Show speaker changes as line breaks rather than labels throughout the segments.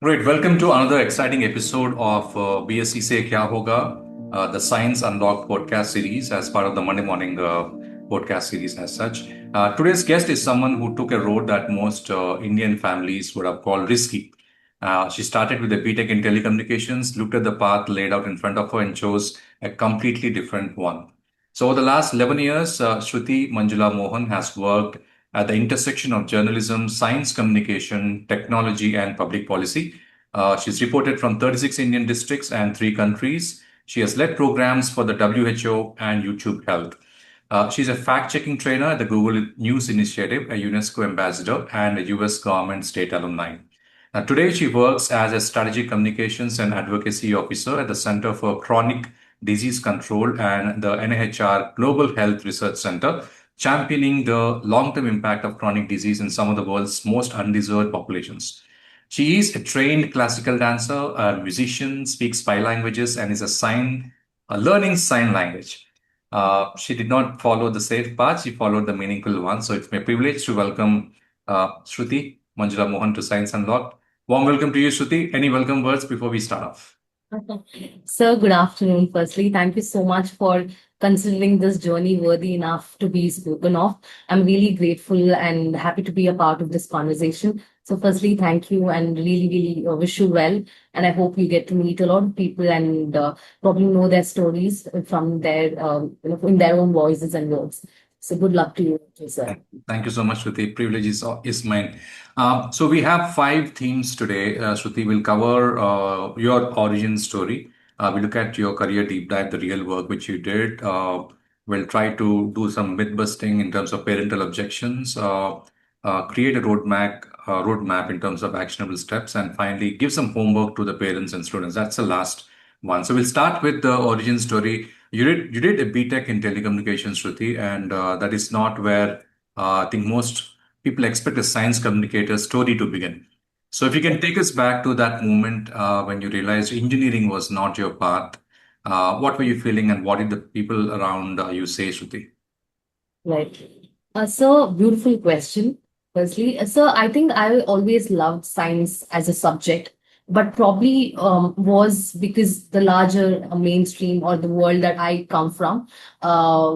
Great. Welcome to another exciting episode of BSC Se Kya Hoga, the Science Unlocked podcast series as part of the Monday morning podcast series as such. Today's guest is someone who took a road that most Indian families would have called risky. She started with a BTech in telecommunications, looked at the path laid out in front of her and chose a completely different one. So over the last 11 years, Shruthi Manjula Mohan has worked at the intersection of journalism, science communication, technology, and public policy. She's reported from 36 Indian districts and three countries. She has led programs for the WHO and YouTube Health. She's a fact checking trainer at the Google News Initiative, a UNESCO ambassador, and a US government state alumni. Today, she works as a strategic communications and advocacy officer at the Center for Chronic Disease Control and the NIHR Global Health Research Center, championing the long term impact of chronic disease in some of the world's most undeserved populations. She is a trained classical dancer, a musician, speaks five languages, and is learning sign language. She did not follow the safe path; she followed the meaningful one. So it's my privilege to welcome Shruthi Manjula Mohan to Science Unlocked. Warm welcome to you, Shruti. Any welcome words before we start off?
Sir, good afternoon. Firstly, thank you so much for considering this journey worthy enough to be spoken of. I'm really grateful and happy to be a part of this conversation. So, firstly, thank you and really wish you well. And I hope you get to meet a lot of people and probably know their stories from their, in their own voices and words. So, good luck to you, sir.
Thank you so much, Shruti. Privilege is mine. So we have five themes today. Shruti will cover your origin story. We look at your career deep dive, the real work which you did. We'll try to do some myth busting in terms of parental objections. Create a roadmap in terms of actionable steps, and finally give some homework to the parents and students. That's the last one. So we'll start with the origin story. You did a BTech in telecommunications, Shruti, and that is not where I think most people expect a science communicator story to begin. So if you can take us back to that moment when you realized engineering was not your path, what were you feeling, and what did the people around you say, Shruti?
Right. So, beautiful question. Firstly, so I think I always loved science as a subject, but probably was because the larger mainstream or the world that I come from,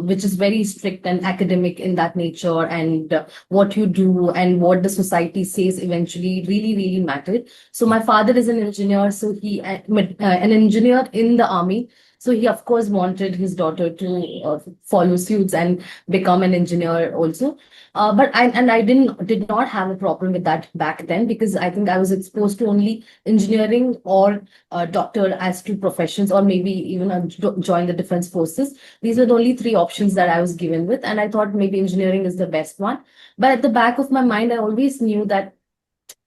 which is very strict and academic in that nature, and what you do and what the society says eventually really mattered. So my father is an engineer, so an engineer in the army. So he, of course, wanted his daughter to follow suits and become an engineer also. But I did not have a problem with that back then because I think I was exposed to only engineering or doctor as two professions, or maybe even join the defense forces. These were the only three options that I was given with, and I thought maybe engineering is the best one. But at the back of my mind, I always knew that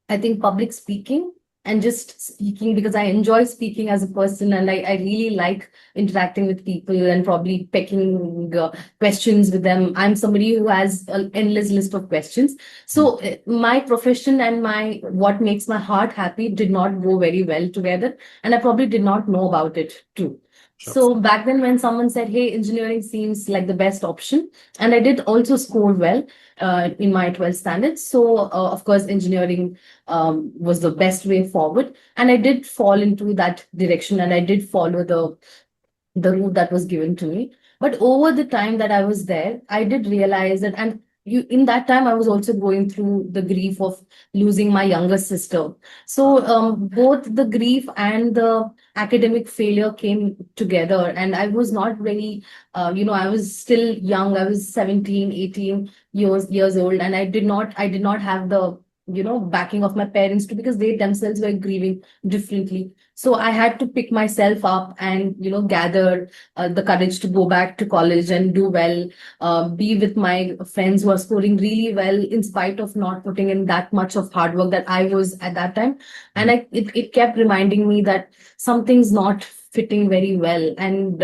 I think public speaking and just speaking, because I enjoy speaking as a person and I really like interacting with people and probably pecking questions with them. I'm somebody who has an endless list of questions. So my profession and my what makes my heart happy did not go very well together. And I probably did not know about it too.
Sure.
So back then, when someone said, "Hey, engineering seems like the best option," and I did also score well in my 12th standards. So, of course, engineering was the best way forward. And I did fall into that direction and I did follow the route that was given to me. But over the time that I was there, I did realize that, and in that time, I was also going through the grief of losing my younger sister. So both the grief and the academic failure came together, and I was not very, I was still young. I was 17, 18 years old, and I did not have the backing of my parents too, because they themselves were grieving differently. So I had to pick myself up and gather the courage to go back to college and do well, be with my friends who are scoring really well in spite of not putting in that much of hard work that I was at that time. And it kept reminding me that something's not fitting very well. And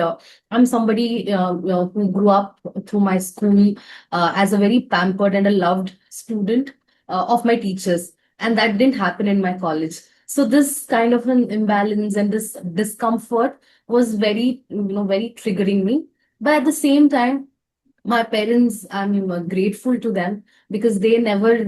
I'm somebody who grew up through my school as a very pampered and a loved student of my teachers, and that didn't happen in my college. So this kind of an imbalance and this discomfort was very triggering me. But at the same time, my parents, I'm grateful to them because they never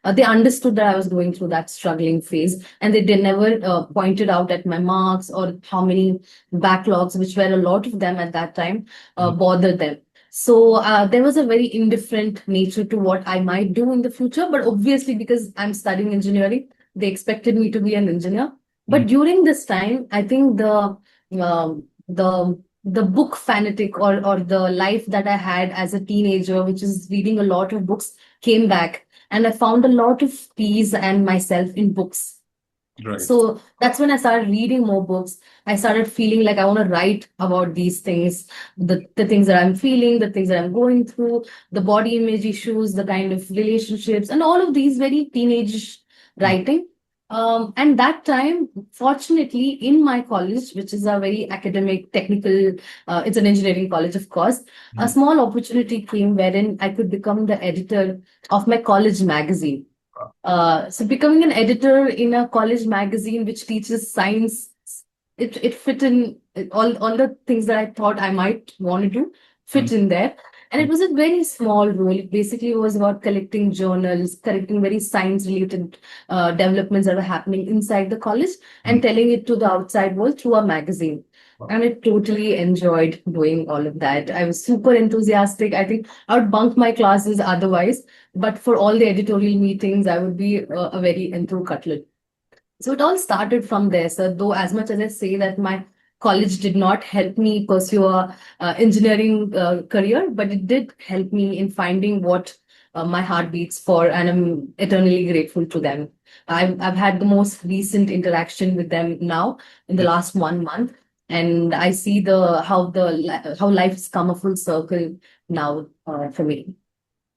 They understood that I was going through that struggling phase, and they never pointed out at my marks or how many backlogs, which were a lot of them at that time, bothered them. So there was a very indifferent nature to what I might do in the future. But obviously, because I'm studying engineering, they expected me to be an engineer. But during this time, I think the book fanatic, or the life that I had as a teenager, which is reading a lot of books, came back, and I found a lot of peace and myself in books.
Right.
So that's when I started reading more books. I started feeling like I want to write about these things, the things that I'm feeling, the things that I'm going through, the body image issues, the kind of relationships, and all of these very teenage writing. And that time, fortunately, in my college, which is a very academic, technical, it's an engineering college, of course, a small opportunity came wherein I could become the editor of my college magazine. So becoming an editor in a college magazine which teaches science, it fit in all the things that I thought I might want to do fit in there. And it was a very small role. It basically was about collecting journals, collecting very science related developments that were happening inside the college and telling it to the outside world through a magazine. And I totally enjoyed doing all of that. I was super enthusiastic. I think I would bunk my classes otherwise, but for all the editorial meetings, I would be a very enthu cutlet. So it all started from there. So though as much as I say that my college did not help me pursue a engineering career, but it did help me in finding what my heart beats for, and I'm eternally grateful to them. I've had the most recent interaction with them now in the last 1 month, and I see how life has come a full circle now for me.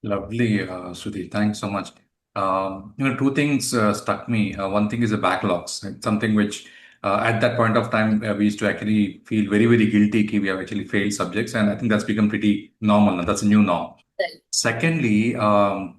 Lovely, Shruti. Thanks so much. Two things struck me. One thing is the backlogs. It's something which, at that point of time, we used to actually feel very, very guilty that we have actually failed subjects, and I think that's become pretty normal now. That's a new norm.
Right.
Secondly, I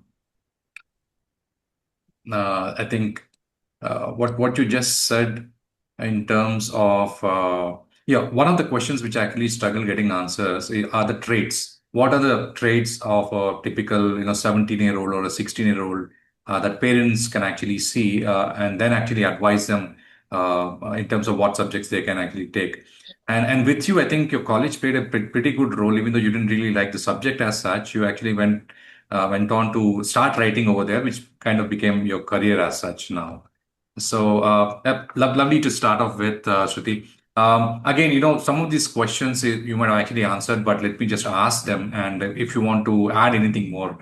think what you just said in terms of one of the questions which I actually struggle getting answers are the traits. What are the traits of a typical 17-year-old or a 16-year-old that parents can actually see and then actually advise them in terms of what subjects they can actually take. And with you, I think your college played a pretty good role, even though you didn't really like the subject as such. You actually went on to start writing over there, which kind of became your career as such now. So, lovely to start off with, Shruti. Again, some of these questions you might have actually answered, but let me just ask them. And if you want to add anything more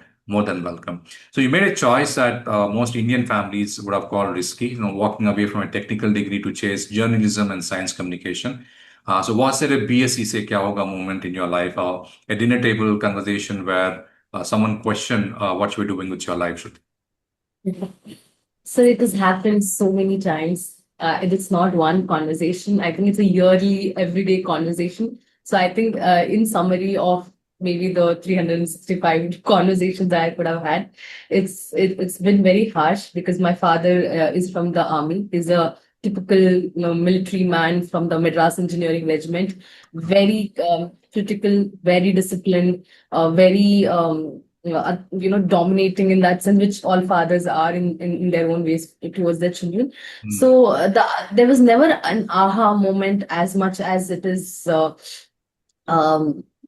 than welcome. So, you made a choice that most Indian families would have called risky, walking away from a technical degree to chase journalism and science communication. So, was there a BSc say kya hoga moment in your life, or a dinner table conversation where someone questioned what you were doing with your life, Shruti?
So it has happened so many times. And it's not one conversation. I think it's a yearly, everyday conversation. So I think, in summary of maybe the 365 conversations that I could have had, it's been very harsh because my father is from the army. He's a typical military man from the Madras Engineering Regiment. Very critical, very disciplined, very dominating in that sense, which all fathers are in their own ways towards their children. So there was never an aha moment as much as it is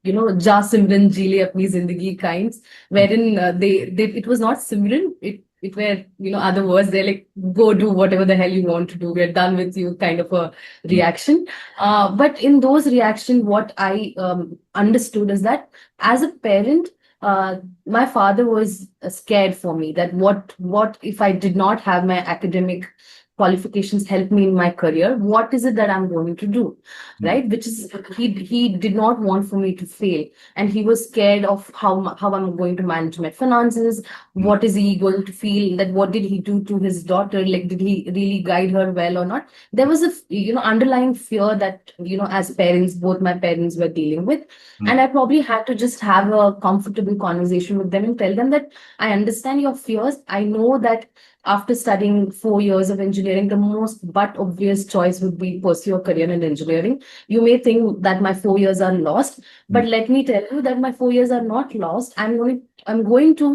ja simran ji le apni zindagi kinds, wherein they it was not simran, it were other words. They're like, go do whatever the hell you want to do, we're done with you, kind of a reaction. But in those reaction, what I understood is that as a parent, my father was scared for me that what if I did not have my academic qualifications help me in my career, what is it that I'm going to do, right? Which is, he did not want for me to fail, and he was scared of how I'm going to manage my finances. What is he going to feel, that what did he do to his daughter, like did he really guide her well or not? There was a underlying fear that as parents, both my parents were dealing with. And I probably had to just have a comfortable conversation with them and tell them that I understand your fears. I know that after studying 4 years of engineering, the most but obvious choice would be pursue a career in engineering. You may think that my 4 years are lost, but
Mm.
let me tell you that my 4 years are not lost. I'm going to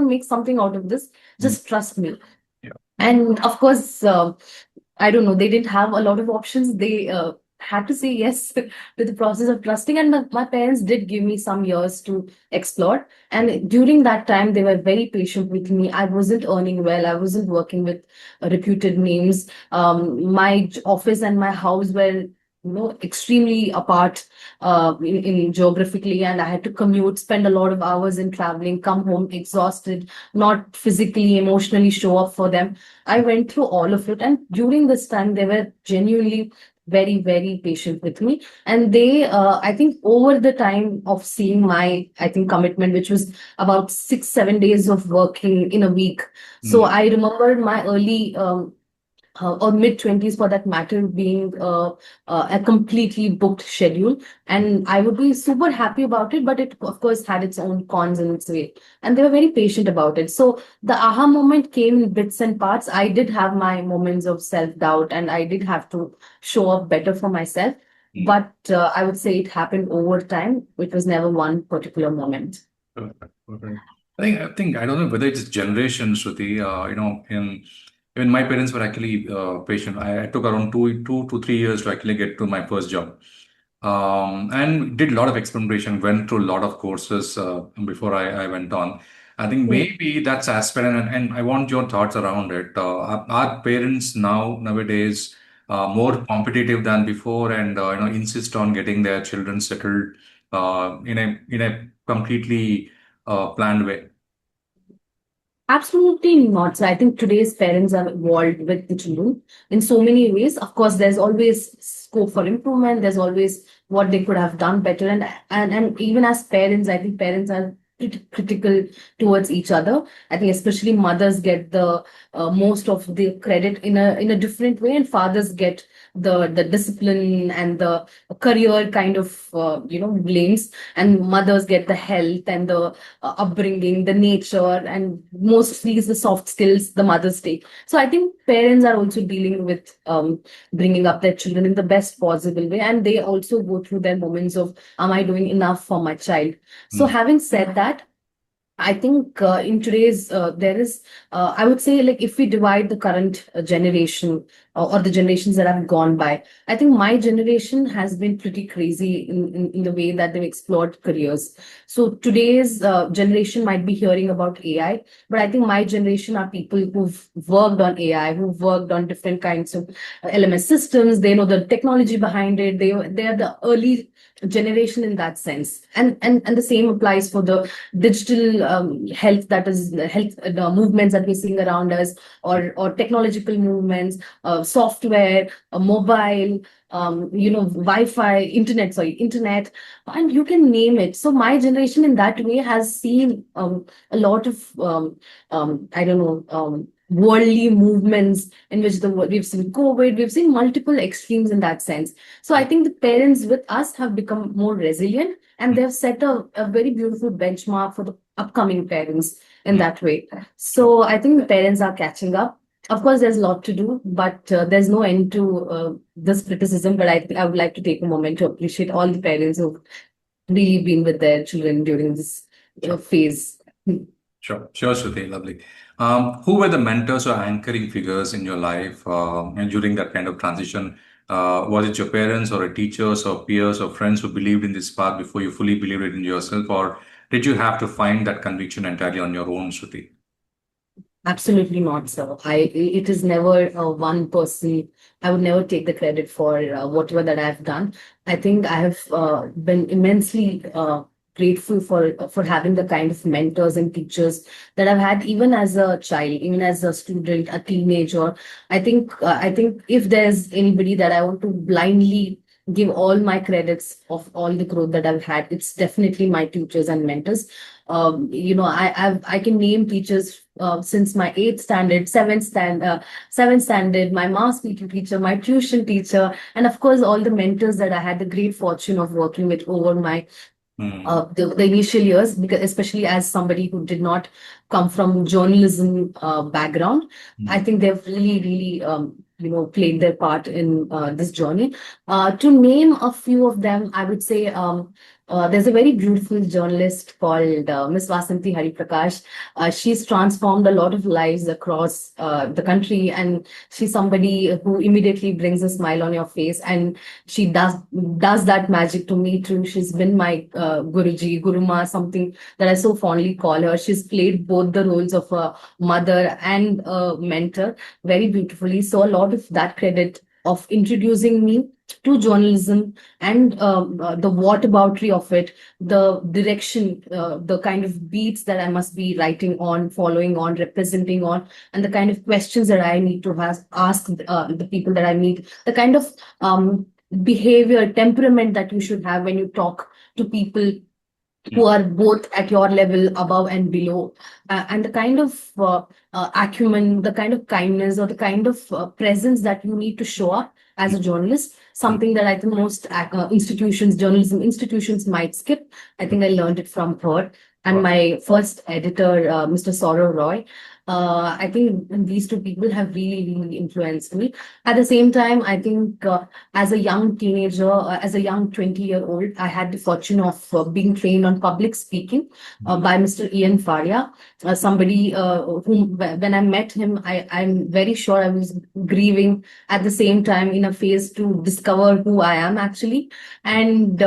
make something out of this.
Mm.
Just trust me.
Yeah.
And of course, I don't know, they didn't have a lot of options. They had to say yes to the process of trusting. And my parents did give me some years to explore. And during that time, they were very patient with me. I wasn't earning well. I wasn't working with reputed names. My office and my house were, extremely apart in geographically, and I had to commute, spend a lot of hours in traveling, come home exhausted, not physically, emotionally show up for them. I went through all of it, and during this time, they were genuinely very, very patient with me. And they, I think, over the time of seeing my, I think, commitment, which was about 6, 7 days of working in a week. So
Mm.
I remember my early or mid 20s for that matter being a completely booked schedule, and I would be super happy about it, but it of course had its own cons in its way, and they were very patient about it. So the aha moment came in bits and parts. I did have my moments of self doubt, and I did have to show up better for myself,
Mm.
but I would say it happened over time. It was never one particular moment.
Perfect. Perfect. I think I don't know whether it's generation, Shruti. In my parents were actually patient. I took around two to 3 years to actually get to my first job, and did a lot of experimentation. Went through a lot of courses before I went on. I think
Mm.
maybe that's aspect, and I want your thoughts around it. Our parents nowadays more competitive than before, and insist on getting their children settled in a completely planned way.
Absolutely not. So I think today's parents are evolved with the children in so many ways. Of course, there's always scope for improvement. There's always what they could have done better. And even as parents, I think parents are pretty critical towards each other. I think especially mothers get the most of the credit in a different way, and fathers get the discipline and the career kind of blames, and mothers get the health and the upbringing, the nature, and mostly is the soft skills the mothers take. So I think parents are also dealing with bringing up their children in the best possible way, and they also go through their moments of, am I doing enough for my child? So
Mm.
having said that, I think in today's there is I would say, like, if we divide the current generation or the generations that have gone by, I think my generation has been pretty crazy in the way that they've explored careers. So today's generation might be hearing about AI, but I think my generation are people who've worked on AI, who've worked on different kinds of LMS systems. They know the technology behind it. They are the early generation in that sense, and the same applies for the digital health, that is the health the movements that we're seeing around us, or technological movements, software, mobile, Wi-Fi, internet, and you can name it. So my generation in that way has seen a lot of I don't know, worldly movements in which we've seen COVID, we've seen multiple extremes in that sense. So I think the parents with us have become more resilient, and they've set a very beautiful benchmark for the upcoming parents in
Mm.
that way.
Sure.
So I think the parents are catching up. Of course, there's a lot to do, but there's no end to this criticism. But I would like to take a moment to appreciate all the parents who've really been with their children during this
Sure.
phase.
Sure. Sure, Shruti. Lovely. Who were the mentors or anchoring figures in your life and during that kind of transition? Was it your parents or teachers or peers or friends who believed in this path before you fully believed it in yourself, or did you have to find that conviction entirely on your own, Shruti?
Absolutely not, sir. It is never one person. I would never take the credit for whatever that I've done. I think I have been immensely grateful for having the kind of mentors and teachers that I've had, even as a child, even as a student, a teenager. I think if there's anybody that I want to blindly give all my credits of all the growth that I've had, it's definitely my teachers and mentors. I can name teachers since my eighth standard, seventh standard, my mass PT teacher, my tuition teacher, and of course all the mentors that I had the great fortune of working with over my The initial years, because especially as somebody who did not come from journalism background, I think they've really played their part in this journey. To name a few of them, I would say there's a very beautiful journalist called Miss Vasanti Hariprakash. She's transformed a lot of lives across the country, and she's somebody who immediately brings a smile on your face, and she does that magic to me too. She's been my Guruji, Guruma, something that I so fondly call her. She's played both the roles of a mother and a mentor very beautifully. So a lot of that credit of introducing me to journalism and the whataboutery of it, the direction, the kind of beats that I must be writing on, following on, representing on, and the kind of questions that I need to ask the people that I meet, the kind of behavior, temperament that you should have when you talk to people who are both at your level, above and below, and the kind of acumen, the kind of kindness, or the kind of presence that you need to show up as a journalist, something that I think most institutions, journalism institutions might skip. I think I learned it from her. And my first editor, Mr. Saurav Roy, I think these two people have really influenced me. At the same time, I think as a young teenager, as a young 20-year-old, I had the fortune of being trained on public speaking by Mr. Ian Faria, somebody whom, when I met him, I'm very sure I was grieving at the same time in a phase to discover who I am actually. And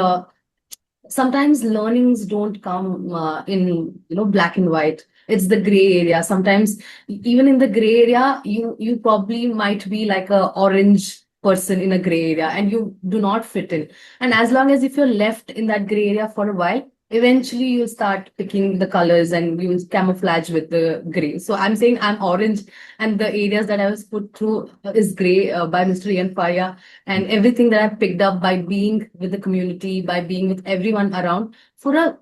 sometimes learnings don't come in black and white. It's the gray area. Sometimes even in the gray area, you probably might be like a orange person in a gray area and you do not fit in. And as long as if you're left in that gray area for a while, eventually you'll start picking the colors and you'll camouflage with the gray. So I'm saying I'm orange, and the areas that I was put through is gray by Mr. Ian Faria. And everything that I've picked up by being with the community, by being with everyone around for a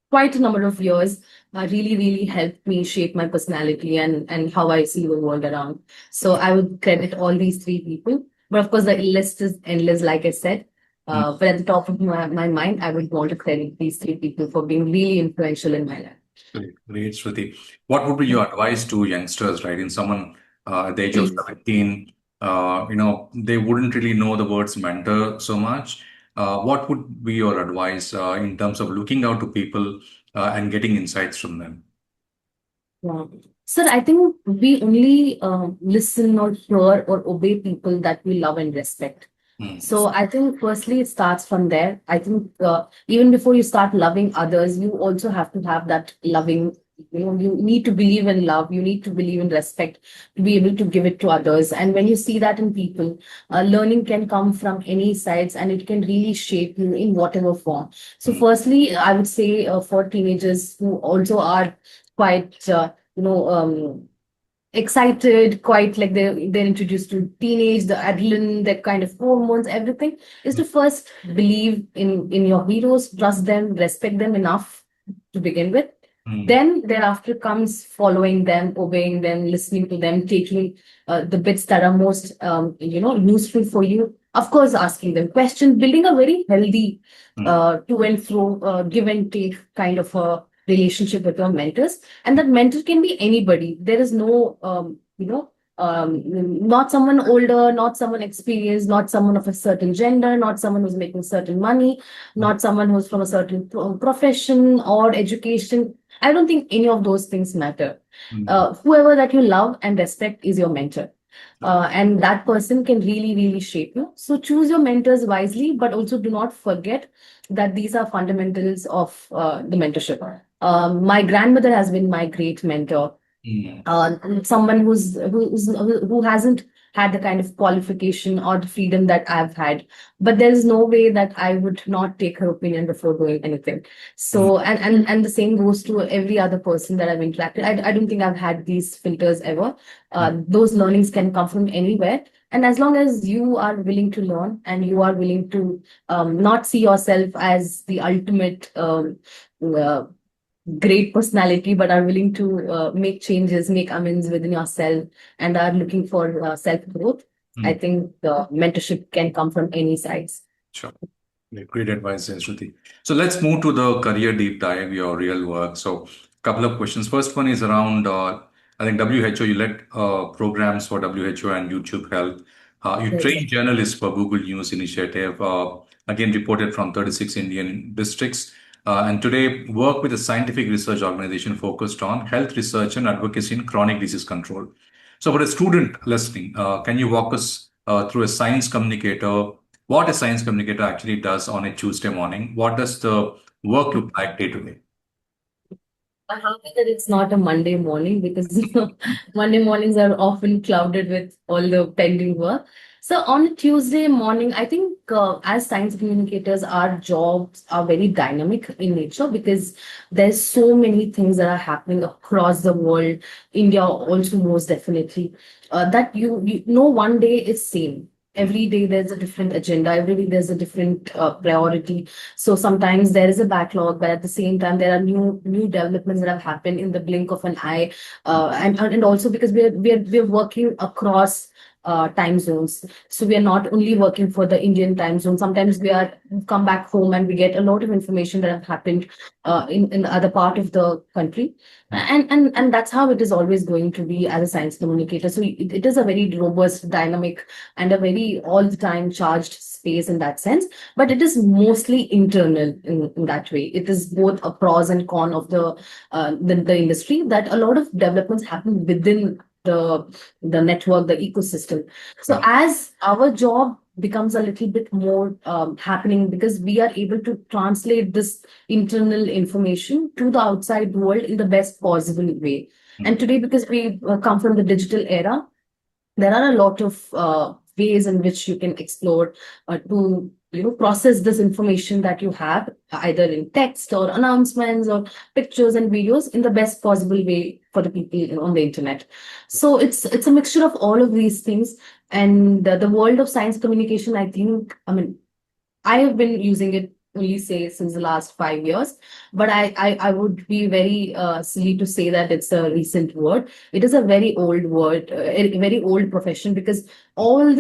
quite a number of years, really helped me shape my personality and how I see the world around. So I would credit all these three people. But of course, the list is endless, like I said. But at the top of my mind, I would want to credit these three people for being really influential in my life.
Great, Shruti. What would be your advice to youngsters, right? In someone at the age of 17, they wouldn't really know the words mentor so much. What would be your advice in terms of looking out to people and getting insights from them?
Yeah. Sir, I think we only listen or hear or obey people that we love and respect. So I think firstly it starts from there. I think even before you start loving others, you also have to have that loving. You need to believe in love. You need to believe in respect to be able to give it to others. And when you see that in people, learning can come from any sides, and it can really shape you in whatever form. So firstly, I would say for teenagers who also are quite excited, quite like they're introduced to teenage, the adrenaline, that kind of hormones, everything, is to first believe in your heroes, trust them, respect them enough to begin with. Then thereafter comes following them, obeying them, listening to them, taking the bits that are most useful for you. Of course, asking them questions, building a very healthy to and fro, give and take kind of a relationship with your mentors. And that mentor can be anybody. There is no not someone older, not someone experienced, not someone of a certain gender, not someone who's making certain money, not someone who's from a certain profession or education. I don't think any of those things matter. Whoever that you love and respect is your mentor. And that person can really shape you. So choose your mentors wisely, but also do not forget that these are fundamentals of the mentorship. My grandmother has been my great mentor. Someone who hasn't had the kind of qualification or the freedom that I've had, but there is no way that I would not take her opinion before doing anything. So and the same goes to every other person that I've interacted. I don't think I've had these filters ever. Those learnings can come from anywhere. And as long as you are willing to learn and you are willing to not see yourself as the ultimate great personality, but are willing to make changes, make amends within yourself, and are looking for self growth, I think the mentorship can come from any sides.
Sure. Great advice, Shruti. So let's move to the career deep dive, your real work. So, couple of questions. First one is around, I think WHO. You led programs for WHO and YouTube Health. You
Yes.
trained journalists for Google News Initiative. Again, reported from 36 Indian districts. And today, work with a scientific research organization focused on health research and advocacy in chronic disease control. So, for a student listening, can you walk us through a science communicator? What a science communicator actually does on a Tuesday morning? What does the work look like day to day?
I'm happy that it's not a Monday morning because Monday mornings are often clouded with all the pending work. So on a Tuesday morning, I think as science communicators, our jobs are very dynamic in nature because there's so many things that are happening across the world. India also most definitely that you know one day is same. Every day there's a different agenda. Every day there's a different priority. So sometimes there is a backlog, but at the same time there are new developments that have happened in the blink of an eye, and also because we're working across time zones. So we are not only working for the Indian time zone. Sometimes we are come back home and we get a lot of information that have happened in the other part of the country, and that's how it is always going to be as a science communicator. So it is a very robust, dynamic, and a very all the time charged space in that sense, but it is mostly internal in that way. It is both a pros and con of the industry, that a lot of developments happen within the network, the ecosystem. So
Yeah.
as our job becomes a little bit more happening, because we are able to translate this internal information to the outside world in the best possible way. And
Mm.
today, because we come from the digital era, there are a lot of ways in which you can explore to process this information that you have either in text or announcements or pictures and videos in the best possible way for the people on the internet. So it's a mixture of all of these things. And the world of science communication, I think, I mean, I have been using it only say since the last 5 years, but I would be very silly to say that it's a recent word. It is a very old word, a very old profession, because all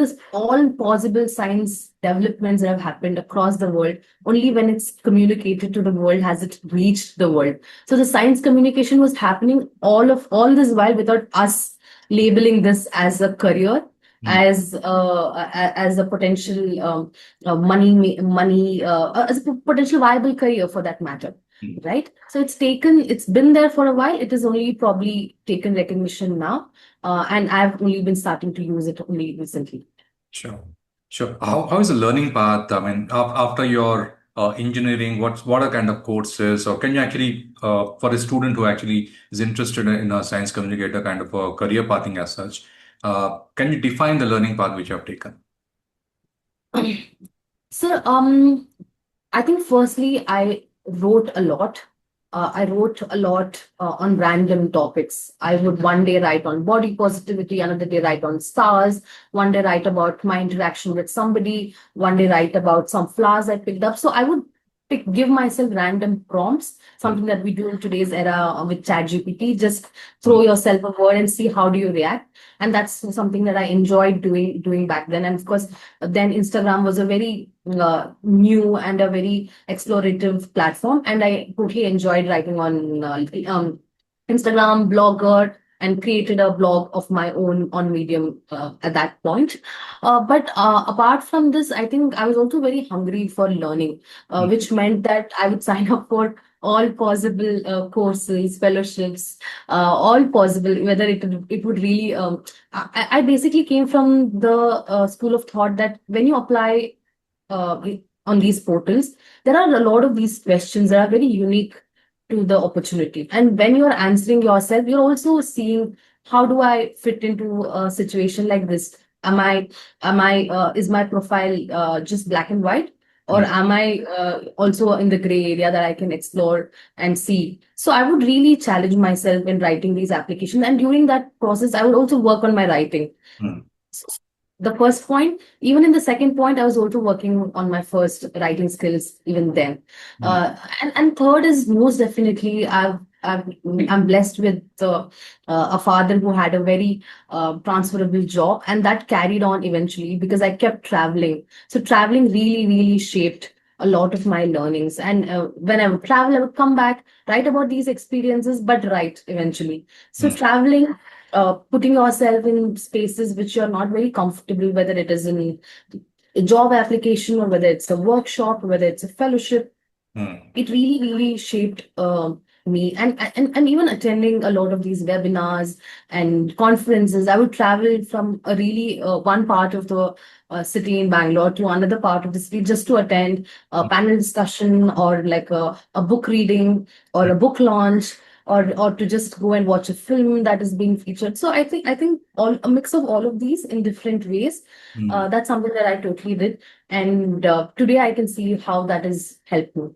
possible science developments that have happened across the world, only when it's communicated to the world has it reached the world. So the science communication was happening all this while without us labeling this as a career,
Mm.
as a potential as a potential viable career for that matter,
Mm.
right? So it's been there for a while. It is only probably taken recognition now, and I've only been starting to use it only recently.
Sure. Sure. How is the learning path? I mean, after your engineering, what are kind of courses, or can you actually, for a student who actually is interested in a science communicator kind of a career pathing as such, can you define the learning path which you have taken?
So, I think firstly, I wrote a lot. I wrote a lot on random topics. I would one day write on body positivity, another day write on stars, one day write about my interaction with somebody, one day write about some flowers I picked up. So I would give myself random prompts,
Mm.
something that we do in today's era with ChatGPT. Just throw
Mm.
yourself a word and see how do you react. And that's something that I enjoyed doing back then. And of course, then Instagram was a very new and a very explorative platform, and I totally enjoyed writing on Instagram, Blogger, and created a blog of my own on Medium at that point. But apart from this, I think I was also very hungry for learning,
Mm.
which meant that I would sign up for all possible courses, fellowships, all possible, whether it would really. I basically came from the school of thought that when you apply uh, on these portals, there are a lot of these questions that are very unique to the opportunity. And when you're answering yourself, you're also seeing how do I fit into a situation like this? Is my profile just black and white? Or
Mm.
am I also in the gray area that I can explore and see? So I would really challenge myself in writing these applications. And during that process, I would also work on my writing.
Mm.
The first point, even in the second point, I was also working on my first writing skills even then.
Mm.
And third is most definitely I'm blessed with a father who had a very transferable job, and that carried on eventually because I kept traveling. So traveling really, really shaped a lot of my learnings. And when I would travel, I would come back, write about these experiences, but write eventually. So
Mm,
traveling, putting yourself in spaces which you're not very comfortable, whether it is in a job application or whether it's a workshop, or whether it's a fellowship,
mm,
it really shaped me. And even attending a lot of these webinars and conferences, I would travel from a really one part of the city in Bangalore to another part of the city just to attend a panel discussion or like a book reading or
mm,
a book launch, or to just go and watch a film that is being featured. So I think all a mix of all of these in different ways.
mm.
That's something that I totally did, and today I can see how that has helped me.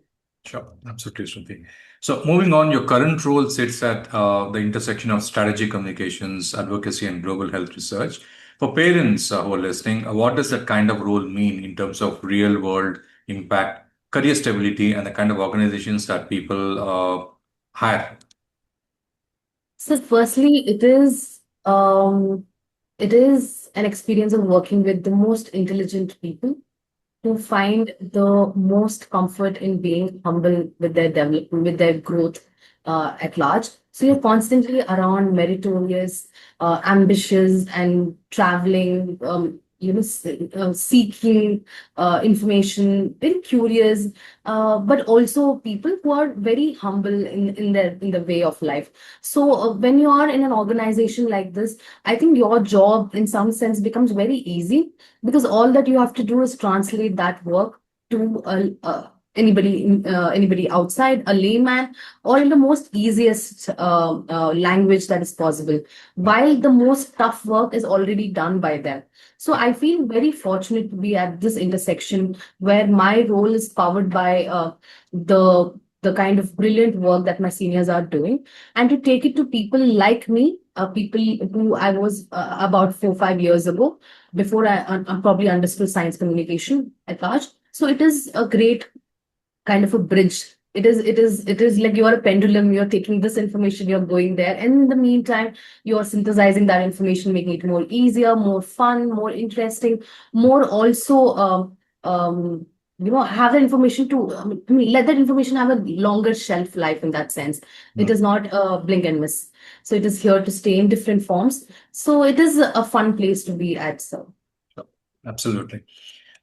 Sure, absolutely, Shruti. So, moving on, your current role sits at the intersection of strategy communications, advocacy, and global health research. For parents who are listening, what does that kind of role mean in terms of real world impact, career stability, and the kind of organizations that people hire?
So firstly, it is an experience of working with the most intelligent people who find the most comfort in being humble with their development, with their growth at large. So you're constantly around meritorious, ambitious, and traveling, seeking information, very curious, but also people who are very humble in the way of life. So when you are in an organization like this, I think your job, in some sense, becomes very easy because all that you have to do is translate that work to anybody outside, a layman, or in the most easiest language that is possible, while the most tough work is already done by them. So I feel very fortunate to be at this intersection where my role is powered by the kind of brilliant work that my seniors are doing, and to take it to people like me, people who I was about 4 5 years ago, before I probably understood science communication at large. So it is a great kind of a bridge. It is like you're a pendulum. You're taking this information, you're going there, and in the meantime, you're synthesizing that information, making it more easier, more fun, more interesting, more also. Have the information to let that information have a longer shelf life in that sense. It is not blink and miss. So it is here to stay in different forms. So it is a fun place to be at. So.
Absolutely.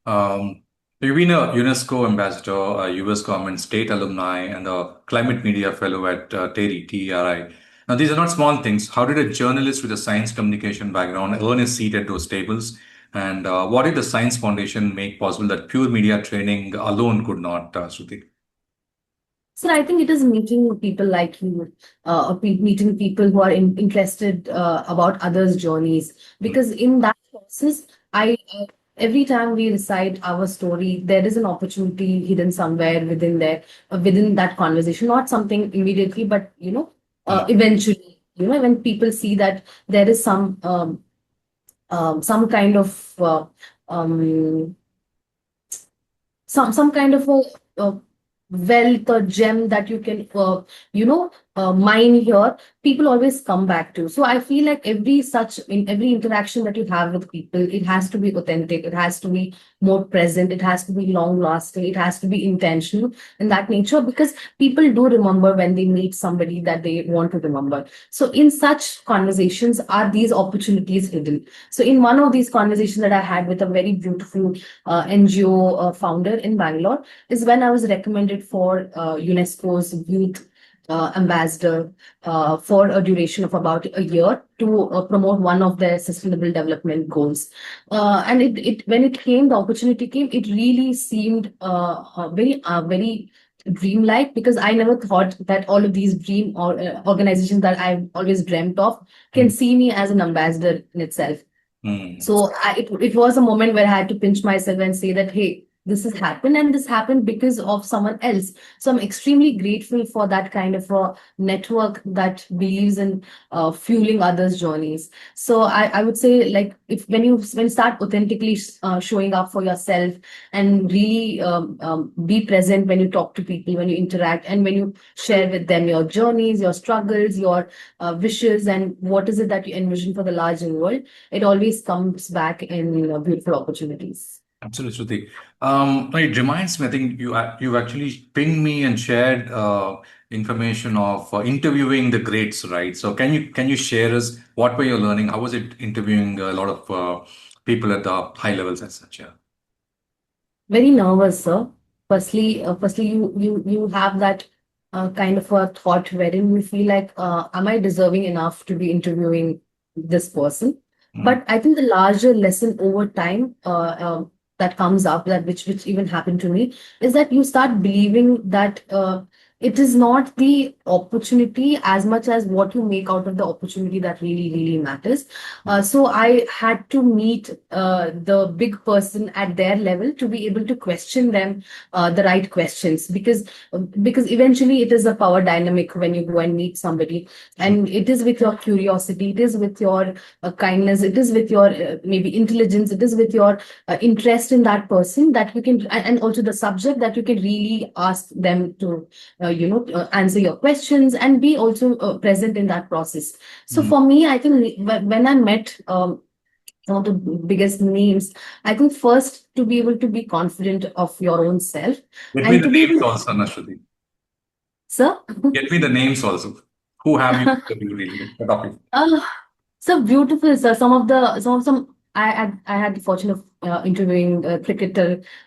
Um, you've been a UNESCO ambassador, a US government state alumni, and a climate media fellow at TERI, TERI. Now, these are not small things. How did a journalist with a science communication background earn a seat at those tables? And what did the Science Foundation make possible that pure media training alone could not, Shruti?
So I think it is meeting people like you, meeting people who are interested about others' journeys.
Mm,
Because in that process, I every time we recite our story, there is an opportunity hidden somewhere within there, within that conversation. Not something immediately, but
mm,
eventually. When people see that there is some kind of um, some kind of a wealth or gem that you can mine here, people always come back to. So I feel like in every interaction that you have with people, it has to be authentic, it has to be more present, it has to be long lasting, it has to be intentional in that nature, because people do remember when they meet somebody that they want to remember. So in such conversations are these opportunities hidden. So in one of these conversations that I had with a very beautiful NGO founder in Bangalore, is when I was recommended for UNESCO's youth ambassador for a duration of about a year to promote one of their sustainable development goals. And it when it came, the opportunity came, it really seemed very dreamlike, because I never thought that all of these dream or organizations that I've always dreamt of can
mm,
see me as an ambassador in itself.
mm.
So it was a moment where I had to pinch myself and say that, hey, this has happened, and this happened because of someone else. So I'm extremely grateful for that kind of a network that believes in fueling others' journeys. So I would say, like, if when you start authentically showing up for yourself, and really be present when you talk to people, when you interact, and when you share with them your journeys, your struggles, your wishes, and what is it that you envision for the larger world, it always comes back in beautiful opportunities.
Absolutely, Shruti. It reminds me, I think you actually pinged me and shared information of interviewing the greats, right? So can you share us what were you learning? How was it interviewing a lot of people at the high levels as such? Yeah.
Very nervous, sir. Firstly, you have that kind of a thought wherein you feel like, am I deserving enough to be interviewing this person?
Mm,
But I think the larger lesson over time, that comes up, that which even happened to me, is that you start believing that it is not the opportunity as much as what you make out of the opportunity that really matters.
mm,
So I had to meet the big person at their level to be able to question them the right questions, because eventually it is a power dynamic when you go and meet somebody,
mm,
and it is with your curiosity, it is with your kindness, it is with your maybe intelligence, it is with your interest in that person that you can, and also the subject, that you can really ask them to answer your questions and be also present in that process. So
mm.
for me, I think when I met some of the biggest names, I think first to be able to be confident of your own self
Get me
and
the
to be
names
able,
also, Anna Shruti.
sir.
Get me the names also. Who have you interviewed really? The topic.
uh, So beautiful, sir. Some I had the fortune of interviewing the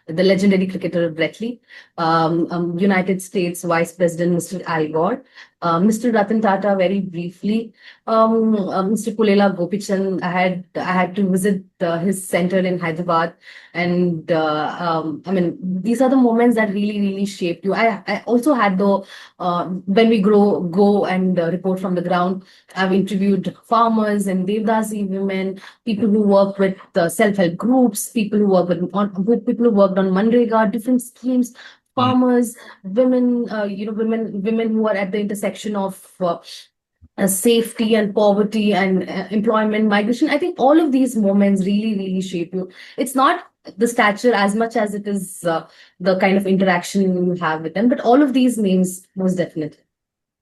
legendary cricketer Brett Lee, United States Vice President Mr. Al Gore, Mr. Ratan Tata very briefly, Mr. Pullela Gopichand. I had to visit his center in Hyderabad, and I mean, these are the moments that really shaped you. I also had the when we go and report from the ground. I've interviewed farmers and Devdasi women, people who work with self-help groups, people who people who worked on Manrega, different schemes,
Mm,
farmers, women, women who are at the intersection of safety and poverty and employment, migration. I think all of these moments really shape you. It's not the stature as much as it is the kind of interaction you have with them, but all of these names most definitely.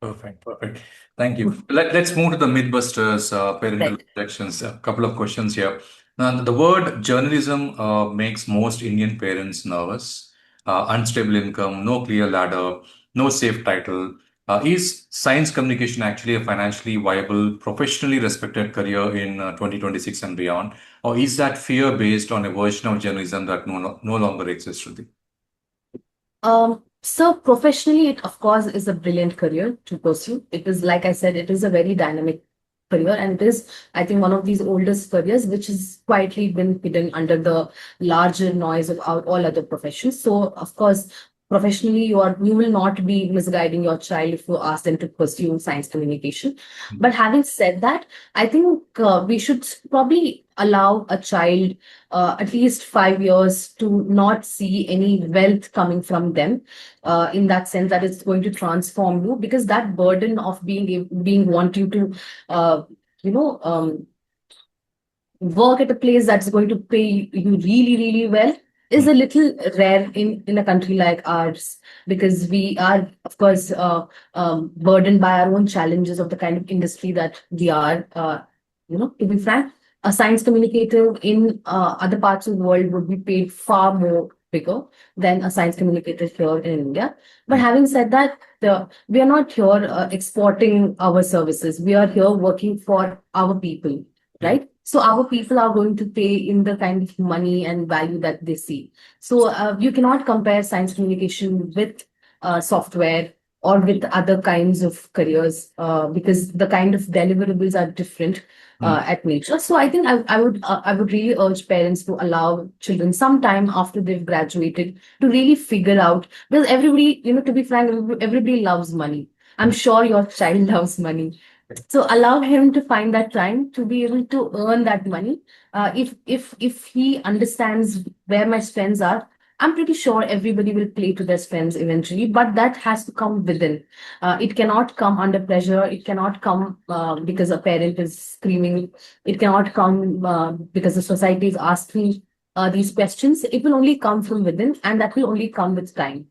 Perfect, perfect. Thank you. Let's move to the Mythbusters, parental
Right.
projections. A couple of questions here. Now, the word journalism makes most Indian parents nervous. Unstable income, no clear ladder, no safe title. Is science communication actually a financially viable, professionally respected career in 2026 and beyond? Or is that fear based on a version of journalism that no longer exists, Shruti?
So professionally, it of course is a brilliant career to pursue. It is, like I said, it is a very dynamic career, and it is, I think, one of these oldest careers which has quietly been hidden under the larger noise of all other professions. So, of course, professionally, you will not be misguiding your child if you ask them to pursue science communication. But having said that, I think we should probably allow a child at least 5 years to not see any wealth coming from them, in that sense that it's going to transform you, because that burden of being wanting to uh, you know um, work at a place that's going to pay you really well is
Mm,
a little rare in a country like ours, because we are, of course, burdened by our own challenges of the kind of industry that we are. To be frank, a science communicator in other parts of the world would be paid far more bigger than a science communicator here in India. But
mm,
having said that, we are not here exporting our services. We are here working for our people,
yeah.
right? So our people are going to pay in the kind of money and value that they see. So you cannot compare science communication with software or with other kinds of careers, because the kind of deliverables are different
Mm,
at nature. So I think I would really urge parents to allow children some time after they've graduated to really figure out, because everybody, to be frank, everybody loves money. I'm
mm,
sure your child loves money, so allow him to find that time to be able to earn that money. If he understands where my strengths are, I'm pretty sure everybody will play to their strengths eventually. But that has to come within. It cannot come under pressure. It cannot come because a parent is screaming. It cannot come because the society is asking these questions. It will only come from within, and that will only come with time.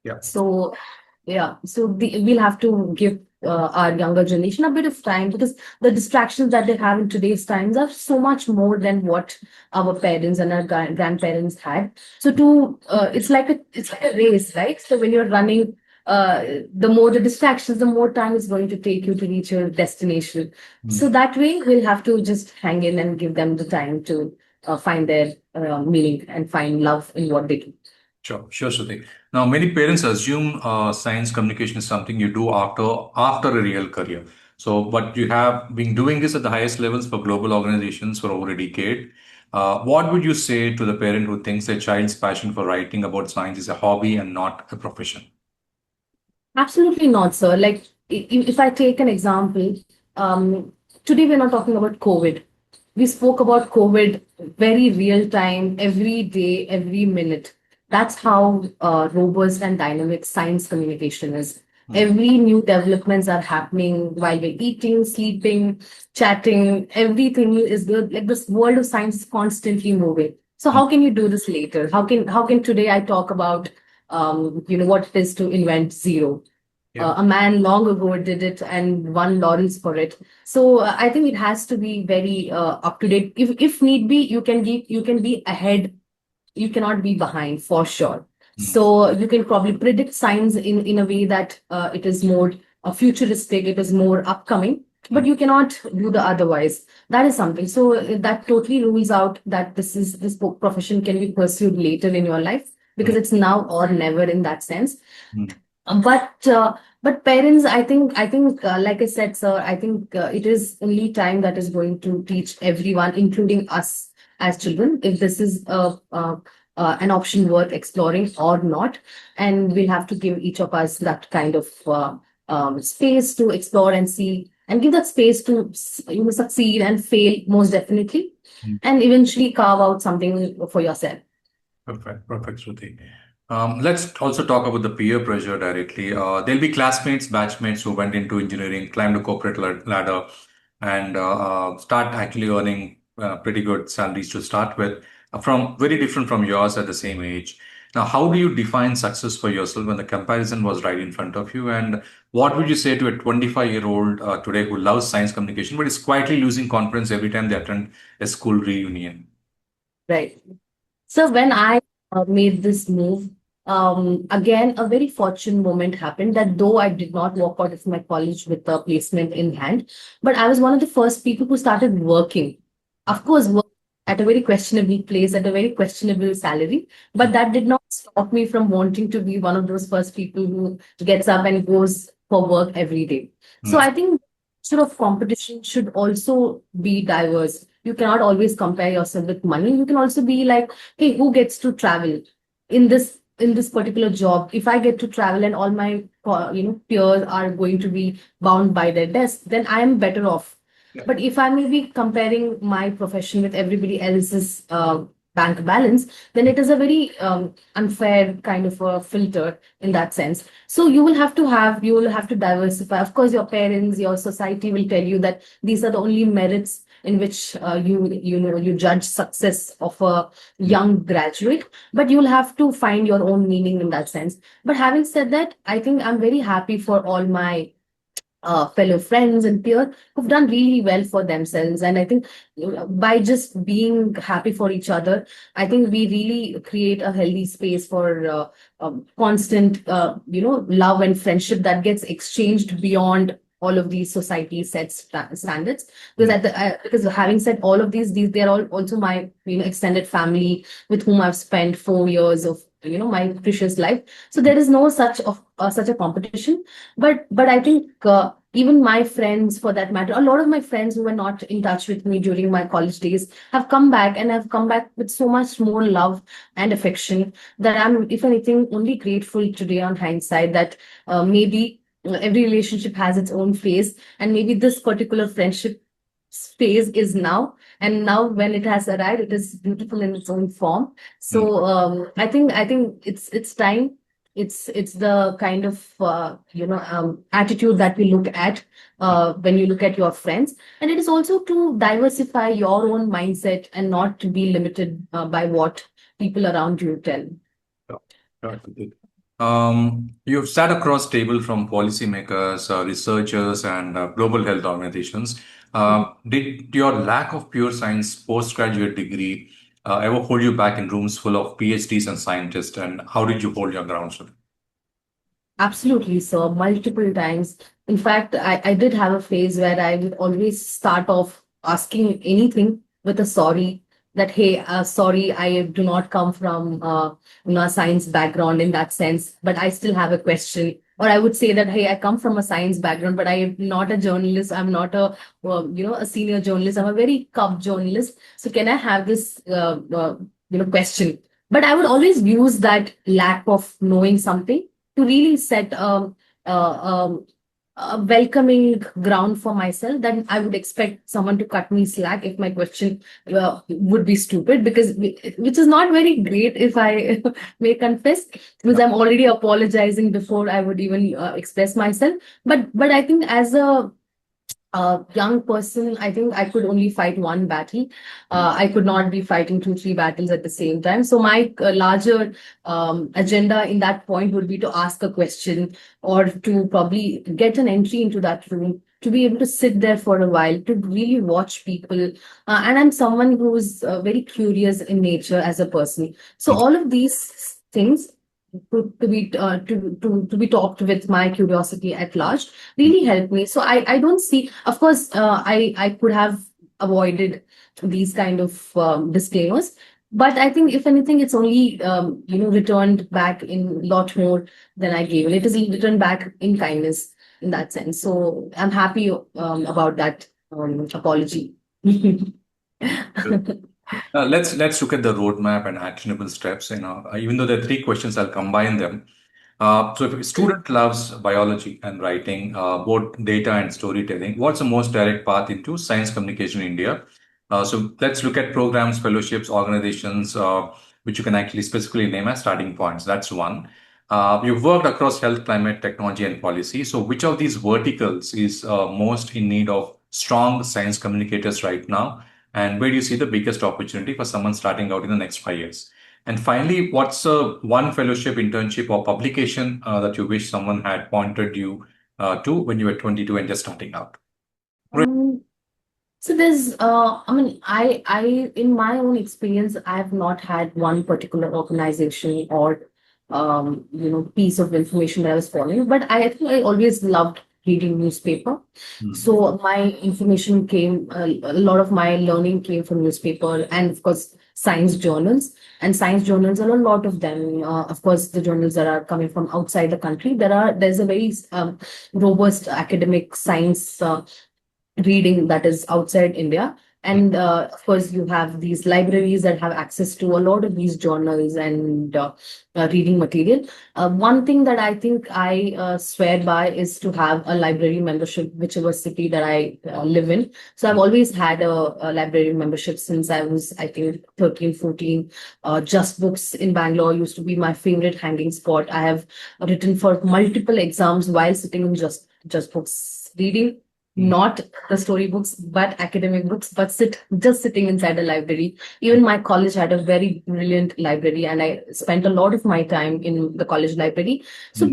yeah.
So yeah, so we'll have to give our younger generation a bit of time, because the distractions that they have in today's times are so much more than what our parents and our grandparents had. So it's like a race, right? So when you're running, the more the distractions, the more time is going to take you to reach your destination. So that way, we'll have to just hang in and give them the time to find their meaning and find love in what they do.
Sure, Shruti. Now, many parents assume science communication is something you do after a real career. So, but you have been doing this at the highest levels for global organizations for over a decade. What would you say to the parent who thinks their child's passion for writing about science is a hobby and not a profession?
Absolutely not, sir. Like, if I take an example, today we're not talking about COVID. We spoke about COVID very real time, every day, every minute. That's how robust and dynamic science communication is. Every new developments are happening while we're eating, sleeping, chatting. Everything is good. Like, this world of science is constantly moving. So how can you do this later? How can today I talk about what it is to invent zero?
Yeah.
A man long ago did it and won laurels for it. So I think it has to be very up to date. If need be, you can be ahead. You cannot be behind for sure. So you can probably predict signs in a way that it is more futuristic. It is more upcoming. But you cannot do the otherwise. That is something. So that totally rules out that this profession can be pursued later in your life, because it's now or never in that sense. But parents, I think, like I said, sir, I think it is only time that is going to teach everyone, including us as children, if this is an option worth exploring or not. And we'll have to give each of us that kind of space to explore and see, and give that space to succeed and fail, most definitely, and eventually carve out something for yourself.
Perfect, Shruti. Let's also talk about the peer pressure directly. There'll be classmates, batchmates who went into engineering, climbed the corporate ladder, and start actually earning pretty good salaries to start with, from very different from yours at the same age. Now, how do you define success for yourself when the comparison was right in front of you? And what would you say to a 25-year-old today who loves science communication but is quietly losing confidence every time they attend a school reunion?
Right. So when I made this move, again, a very fortunate moment happened, that though I did not walk out of my college with a placement in hand, but I was one of the first people who started working. Of course, work at a very questionable place, at a very questionable salary, but that did not stop me from wanting to be one of those first people who gets up and goes for work every day. So I think sort of competition should also be diverse. You cannot always compare yourself with money. You can also be like, hey, who gets to travel in this particular job? If I get to travel and all my peers are going to be bound by their desk, then I am better off. But if I may be comparing my profession with everybody else's bank balance, then it is a very unfair kind of a filter in that sense. So you will have to diversify. Of course, your parents, your society will tell you that these are the only merits in which you judge success of a young graduate, but you'll have to find your own meaning in that sense. But having said that, I think I'm very happy for all my fellow friends and peers who've done really well for themselves. And I think by just being happy for each other, I think we really create a healthy space for constant, love and friendship that gets exchanged beyond all of these society set standards. Because because having said all of these they are all also my extended family, with whom I've spent 4 years of my precious life. So there is no such a competition. But I think even my friends, for that matter, a lot of my friends who were not in touch with me during my college days have come back, and have come back with so much more love and affection, that I'm, if anything, only grateful today on hindsight, that maybe every relationship has its own phase, and maybe this particular friendship phase is now. And now when it has arrived, it is beautiful in its own form. So I think it's time. It's the kind of attitude that we look at when you look at your friends, and it is also to diversify your own mindset and not to be limited by what people around you tell.
Sure, sure. You've sat across table from policymakers, researchers, and global health organizations. Did your lack of pure science postgraduate degree ever hold you back in rooms full of PhDs and scientists? And how did you hold your ground, sir?
Absolutely, sir, multiple times. In fact, I did have a phase where I would always start off asking anything with a sorry, that, hey, sorry, I do not come from a science background in that sense, but I still have a question. Or I would say that, hey, I come from a science background, but I am not a journalist. I'm not a senior journalist. I'm a very cub journalist. So can I have this, question? But I would always use that lack of knowing something to really set a welcoming ground for myself, then I would expect someone to cut me slack if my question would be stupid, because which is not very great, if I may confess, because I'm already apologizing before I would even express myself. But I think as a young person, I think I could only fight one battle. I could not be fighting two, three battles at the same time. So my larger agenda in that point would be to ask a question, or to probably get an entry into that room, to be able to sit there for a while, to really watch people. And I'm someone who's very curious in nature as a person. So all of these things to be talked with my curiosity at large really helped me. So I don't see, of course, I could have avoided these kind of disclaimers, but I think if anything, it's only returned back in a lot more than I gave. And it is returned back in kindness in that sense. So I'm happy about that apology.
Let's look at the roadmap and actionable steps. Even though there are three questions, I'll combine them. So, if a student loves biology and writing, both data and storytelling, what's the most direct path into science communication in India? So, let's look at programs, fellowships, organizations, which you can actually specifically name as starting points. That's one. You've worked across health, climate, technology, and policy. So, which of these verticals is most in need of strong science communicators right now? And where do you see the biggest opportunity for someone starting out in the next 5 years? And finally, what's one fellowship, internship, or publication that you wish someone had pointed you to when you were 22 and just starting out?
Um, So there's, I mean, in my own experience, I have not had one particular organization or, piece of information that I was following, but I think I always loved reading newspaper.
Hmm.
So my information came, a lot of my learning came from newspaper, and of course, science journals. And science journals are a lot of them. Of course, the journals that are coming from outside the country, there's a very robust academic science reading that is outside India. And of course, you have these libraries that have access to a lot of these journals and reading material. One thing that I think I swear by is to have a library membership, whichever city that I live in. So I've always had a library membership since I was, I think, 13, 14. Just Books in Bangalore used to be my favorite hanging spot. I have written for multiple exams while sitting in Just Books reading, not the storybooks, but academic books, but just sitting inside a library. Even my college had a very brilliant library, and I spent a lot of my time in the college library. So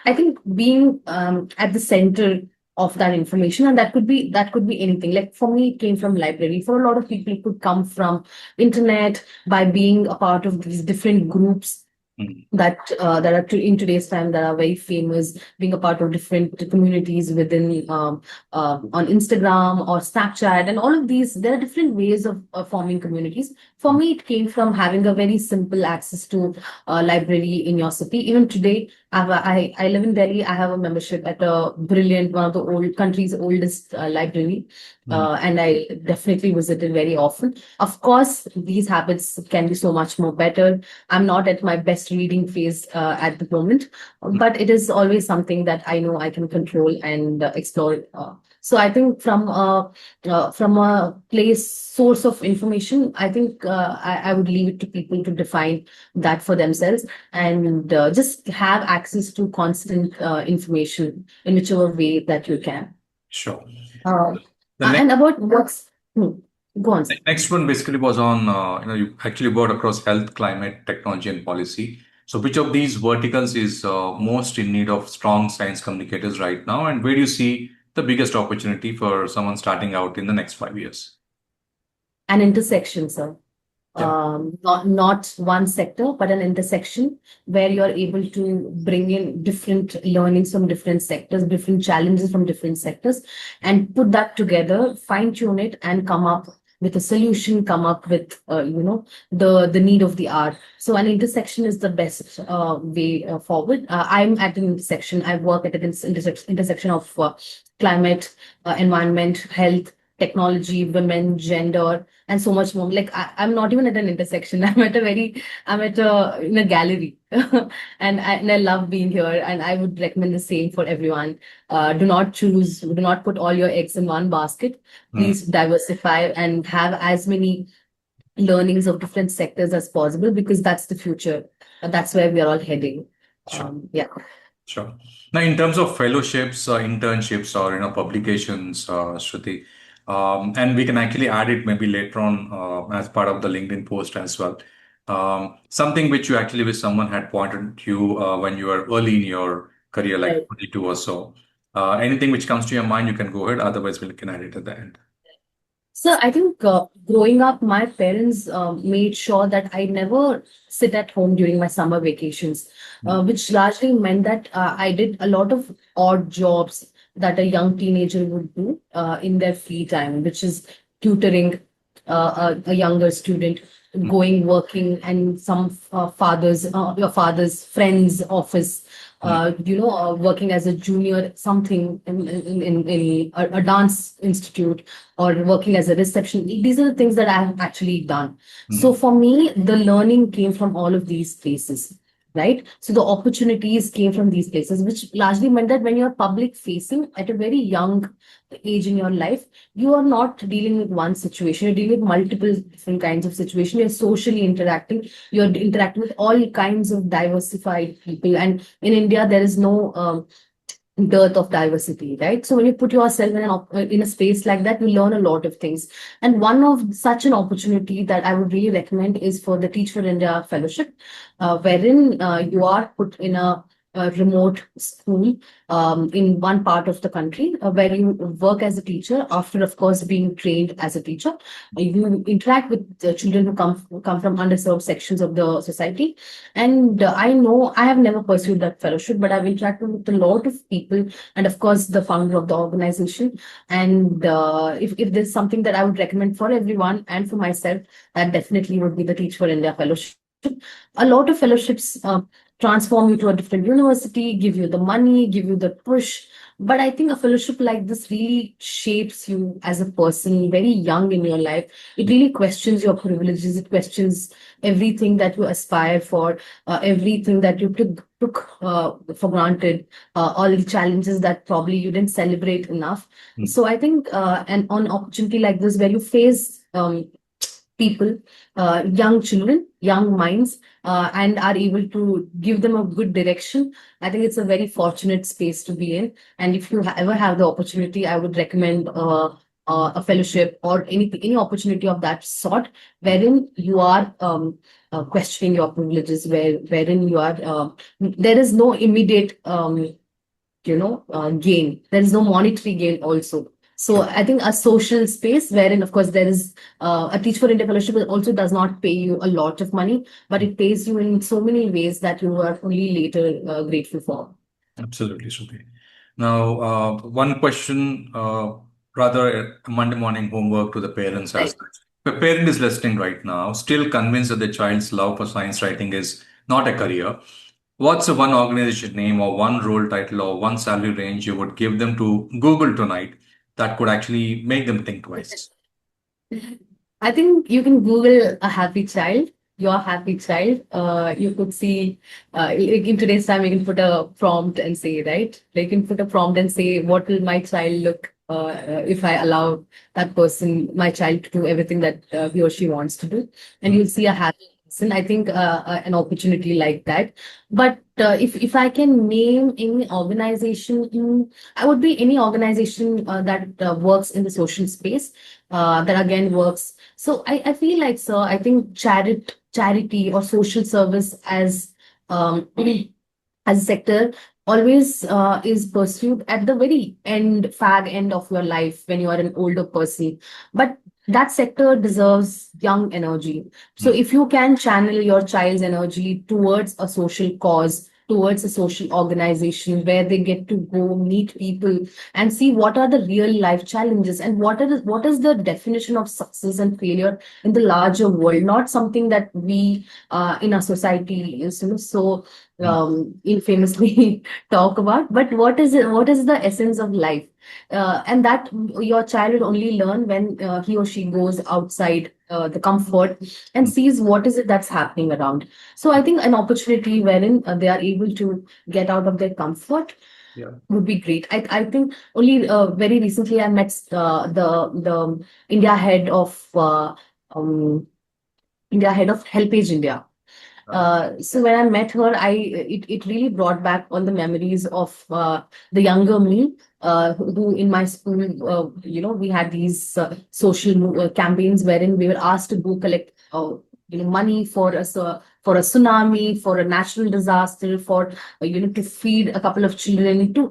I think being at the center of that information, and that could be anything. Like for me, it came from library. For a lot of people, it could come from internet, by being a part of these different groups that are in today's time, that are very famous, being a part of different communities within on Instagram or Snapchat, and all of these. There are different ways of forming communities. For me, it came from having a very simple access to a library in your city. Even today, I live in Delhi. I have a membership at a brilliant, one of the old country's oldest library, and I definitely visit it very often. Of course, these habits can be so much more better. I'm not at my best reading phase at the moment, but it is always something that I know I can control and explore. So I think from a place source of information, I think I would leave it to people to define that for themselves, and just have access to constant information in whichever way that you can.
Sure.
Uh,
The next
and about what's go on.
next one basically was on, you actually worked across health, climate, technology, and policy. So, which of these verticals is most in need of strong science communicators right now, and where do you see the biggest opportunity for someone starting out in the next 5 years?
An intersection, sir.
Yeah.
Not one sector, but an intersection where you're able to bring in different learnings from different sectors, different challenges from different sectors, and put that together, fine tune it, and come up with a solution, come up with the need of the hour. So an intersection is the best way forward. I'm at an intersection. I work at an intersection of climate, environment, health, technology, women, gender, and so much more. Like I'm not even at an intersection. I'm at in a gallery, and I love being here. And I would recommend the same for everyone. Do not put all your eggs in one basket.
Mm,
Please diversify and have as many learnings of different sectors as possible, because that's the future. That's where we are all heading.
sure.
Yeah.
Sure. Now, in terms of fellowships, internships, or publications, Shruti, and we can actually add it maybe later on as part of the LinkedIn post as well. Something which you actually wish someone had pointed to you when you were early in your career, like
Right.
22 or so. Anything which comes to your mind, you can go ahead. Otherwise, we can add it at the end.
So I think growing up, my parents made sure that I never sit at home during my summer vacations,
Mm,
which largely meant that I did a lot of odd jobs that a young teenager would do in their free time, which is tutoring a younger student,
mm,
going working, and some your father's friend's office,
mm,
working as a junior something in a dance institute, or working as a reception. These are the things that I have actually done. So
mm,
for me, the learning came from all of these places, right? So the opportunities came from these places, which largely meant that when you're public facing at a very young age in your life, you are not dealing with one situation, you're dealing with multiple different kinds of situation. You're socially interacting, you're interacting with all kinds of diversified people. And in India, there is no dearth of diversity, right? So when you put yourself in a space like that, you learn a lot of things. And one of such an opportunity that I would really recommend is for the Teach for India Fellowship, wherein you are put in a remote school in one part of the country, where you work as a teacher after, of course, being trained as a teacher. You interact with the children who come from underserved sections of the society. And I know I have never pursued that fellowship, but I've interacted with a lot of people, and of course, the founder of the organization. And if there's something that I would recommend for everyone and for myself, that definitely would be the Teach for India Fellowship. A lot of fellowships transform you to a different university, give you the money, give you the push. But I think a fellowship like this really shapes you as a person very young in your life. It really questions your privileges. It questions everything that you aspire for, everything that you took for granted, all the challenges that probably you didn't celebrate enough.
mm.
So I think an opportunity like this, where you face people, young children, young minds, and are able to give them a good direction. I think it's a very fortunate space to be in. And if you ever have the opportunity, I would recommend a fellowship or any opportunity of that sort, wherein you are questioning your privileges, wherein you are there is no immediate gain. There is no monetary gain also. So
Sure.
I think a social space wherein, of course, there is a Teach for India fellowship also does not pay you a lot of money, but it pays you in so many ways that you are only later grateful for.
Absolutely, Shruti. Now, one question, rather a Monday morning homework to the parents as
Right.
such. If a parent is listening right now, still convinced that their child's love for science writing is not a career, what's the one organization name or one role title or one salary range you would give them to Google tonight that could actually make them think twice?
I think you can Google a happy child, your happy child. You could see, like in today's time, you can put a prompt and say, right? Like you can put a prompt and say, what will my child look if I allow that person, my child, to do everything that he or she wants to do? And
Mm,
you'll see a happy person. I think an opportunity like that. But if I can name any organization, I would be any organization that works in the social space, that again works. So I feel like, sir, I think charity or social service as um, as a sector always is pursued at the very end, fag end of your life when you are an older person. But that sector deserves young energy. So
Mm.
if you can channel your child's energy towards a social cause, towards a social organization where they get to go meet people and see what are the real life challenges and what is the definition of success and failure in the larger world, not something that we in our society is, so
Mm.
infamously talk about, but what is it, what is the essence of life, and that your child will only learn when he or she goes outside the comfort and
Mm.
sees what is it that's happening around. So I think an opportunity wherein they are able to get out of their comfort
Yeah.
would be great. I think only very recently I met the India head of um, India head of Helpage India.
Right.
So when I met her, it really brought back all the memories of the younger me, who in my school, we had these social campaigns wherein we were asked to go collect, money for us. For a tsunami, for a natural disaster, for to feed a couple of children, to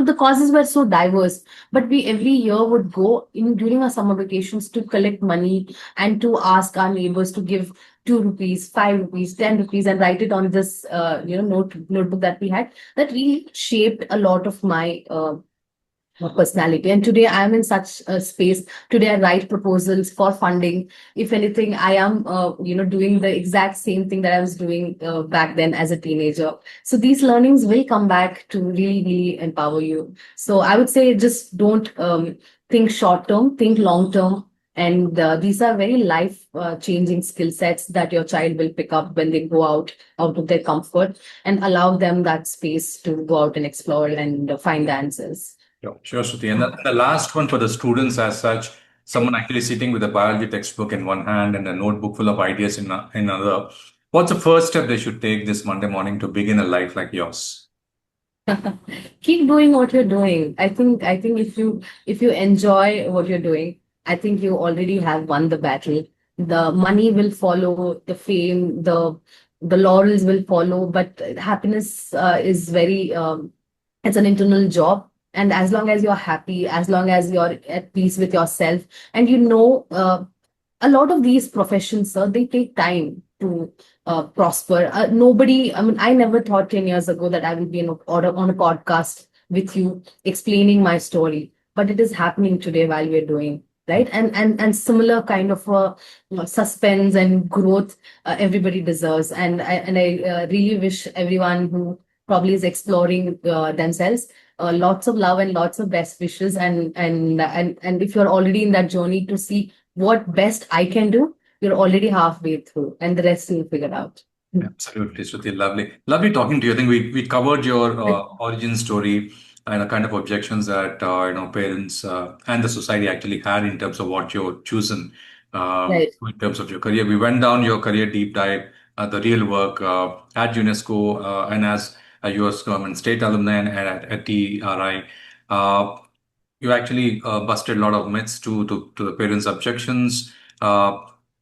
the causes were so diverse, but we every year would go in during our summer vacations to collect money and to ask our neighbors to give 2 rupees, 5 rupees, 10 rupees, and write it on this, notebook that we had. That really shaped a lot of my personality. And today I am in such a space. Today I write proposals for funding. If anything, I am, doing the exact same thing that I was doing back then as a teenager. So these learnings will come back to really, really empower you. So I would say just don't think short term, think long term. And these are very life changing skill sets that your child will pick up when they go out of their comfort, and allow them that space to go out and explore and find the answers.
Sure, sure, Shruti. And the last one for the students as such, someone actually sitting with a biology textbook in one hand and a notebook full of ideas in another. What's the first step they should take this Monday morning to begin a life like yours?
Keep doing what you're doing. I think if you enjoy what you're doing, I think you already have won the battle. The money will follow, the fame, the laurels will follow, but happiness is very it's an internal job. And as long as you're happy, as long as you're at peace with yourself, and a lot of these professions, sir, they take time to prosper. Nobody, I mean, I never thought 10 years ago that I would be on a podcast with you explaining my story, but it is happening today while we're doing. Right. And similar kind of suspense and growth everybody deserves. And I really wish everyone who probably is exploring themselves lots of love and lots of best wishes. And if you're already in that journey to see what best I can do, you're already halfway through, and the rest you'll figure out.
Absolutely, Shruti. Lovely. Lovely talking to you. I think we covered your origin story and the kind of objections that parents and the society actually had in terms of what you've chosen
Right.
in terms of your career. We went down your career deep dive, the real work at UNESCO and as a US government state alumni and at TERI. You actually busted a lot of myths to the parents' objections.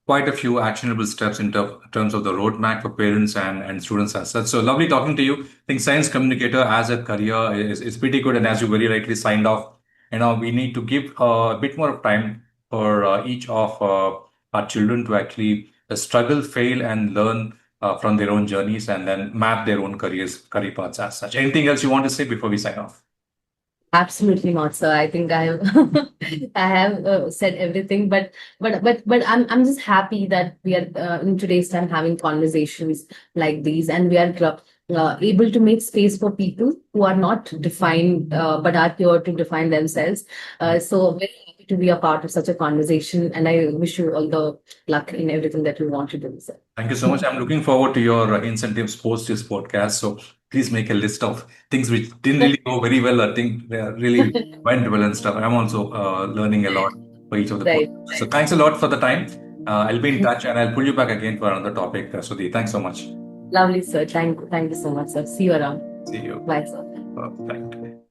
Quite a few actionable steps in terms of the roadmap for parents and students as such. So lovely talking to you. I think science communicator as a career is pretty good. And as you very rightly signed off, we need to give a bit more of time for each of our children to actually struggle, fail, and learn from their own journeys and then map their own career paths as such. Anything else you want to say before we sign off?
Absolutely not, sir. I think I have I have said everything, but I'm just happy that we are in today's time having conversations like these, and we are able to make space for people who are not defined but are here to define themselves. So very happy to be a part of such a conversation, and I wish you all the luck in everything that you want to do, sir.
Thank you so much. I'm looking forward to your incentives post this podcast. So please make a list of things which didn't really go very well. I think they really went well and stuff. I'm also learning a lot for each of the
Right.
podcasts. So thanks a lot for the time. I'll be in touch and I'll pull you back again for another topic. Sudhi, thanks so much.
Lovely, sir. Thank you so much, sir. See you around.
See you.
Bye, sir.
Thank you.